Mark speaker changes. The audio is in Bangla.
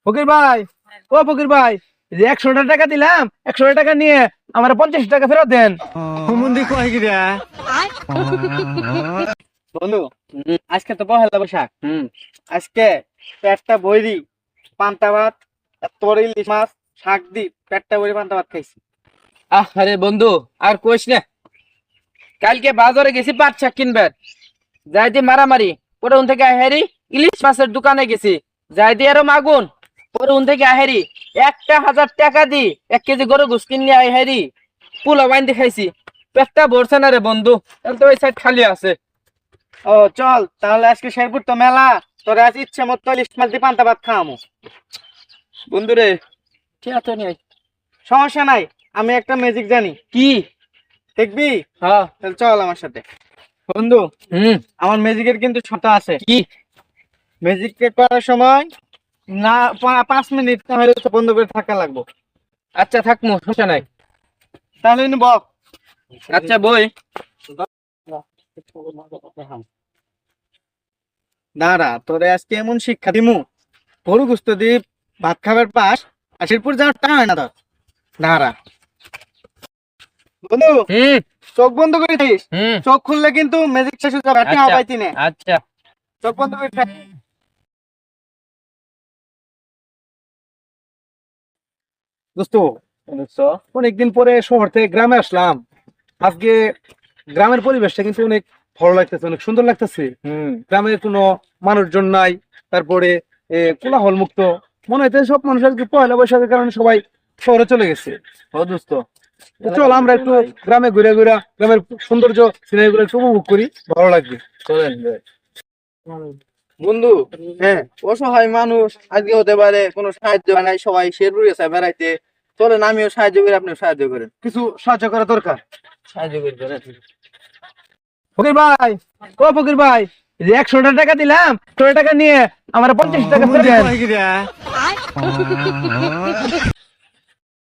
Speaker 1: ফকির ভাই, ও ফকির ভাই, এই যে 100 টাকা দিলাম, 100 টাকা নিয়ে আমার 50 টাকা ফেরত দেন।
Speaker 2: হুমুন্দি কয় গিরা বন্ধু, আজকে তো পহেলা বৈশাখ। আজকে পেটটা বইরি পান্তা ভাত, তোর ইলিশ মাছ, শাক দি পেটটা বইরি পান্তা ভাত খাইছি।
Speaker 3: আরে বন্ধু, আর কইস না। কালকে বাজারে গেছি পাট শাক কিনবার, যাইতে মারামারি, পরে উন থেকে আহেরি ইলিশ মাছের দোকানে গেছি, যাই দিয়ে আরো মাগুন, পরে উন থেকে আহেরি 1000 টাকা দি 1 কেজি গরু গোস কিনে আহেরি পোলা বাইন দেখাইছি। পেটটা ভরছে না রে বন্ধু, তাহলে তো ওই সাইড খালি আছে।
Speaker 2: ও চল তাহলে আজকে শেরপুর তো মেলা, তোর আজ ইচ্ছে মতো ইলিশ মাছ দিয়ে পান্তা ভাত খাওয়ামু।
Speaker 3: বন্ধু রে, ঠিক আছে নিয়ে আয়।
Speaker 2: সমস্যা নাই, আমি একটা ম্যাজিক জানি।
Speaker 3: কি?
Speaker 2: দেখবি?
Speaker 3: হ্যাঁ
Speaker 2: তাহলে চল আমার সাথে। বন্ধু, আমার ম্যাজিকের কিন্তু ছটা আছে।
Speaker 3: কি?
Speaker 2: ম্যাজিক করার সময় না 5 মিনিট তাহলে তো বন্ধ করে থাকা লাগবো।
Speaker 3: আচ্ছা থাকমু, সমস্যা নাই।
Speaker 2: তাহলে বল।
Speaker 3: আচ্ছা বই।
Speaker 2: দাঁড়া, তোরে আজকে এমন শিক্ষা দিমু, গরু গুস্ত দিয়ে ভাত খাবার পাস আর শেরপুর যাওয়ার টাকা হয় না তোর। দাঁড়া বন্ধু, চোখ বন্ধ করে দিস। চোখ খুললে কিন্তু ম্যাজিক শেষ হয়ে যাবে, টাকা পাইতি না।
Speaker 3: আচ্ছা
Speaker 2: চোখ বন্ধ করে থাক।
Speaker 1: দোস্ত, অনেকদিন পরে শহর থেকে গ্রামে আসলাম। আজকে গ্রামের পরিবেশটা কিন্তু অনেক ভালো লাগতেছে, অনেক সুন্দর লাগতেছে। গ্রামের কোনো মানুষজন নাই, তারপরে কোলাহল মুক্ত। মনে হইতে সব মানুষ আজকে পয়লা বৈশাখের কারণে সবাই শহরে চলে গেছে। ও দোস্ত, তো চল আমরা একটু গ্রামে ঘুরে ঘুরে গ্রামের সৌন্দর্য সিনারি গুলো একটু উপভোগ করি, ভালো লাগবে। চলেন।
Speaker 2: বন্ধু, হ্যাঁ, অসহায় মানুষ আজকে হতে পারে কোনো সাহায্য নাই, সবাই শেরপুর গেছে বেড়াইতে। চলেন আমিও সাহায্য করি, আপনিও সাহায্য করেন।
Speaker 1: কিছু সাহায্য করা দরকার।
Speaker 2: সাহায্য করি চলেন।
Speaker 1: ফকির ভাই, ও ফকির ভাই, এই যে 100 টাকা দিলাম, 100 টাকা নিয়ে আমার 50 টাকা ফেরত দেন।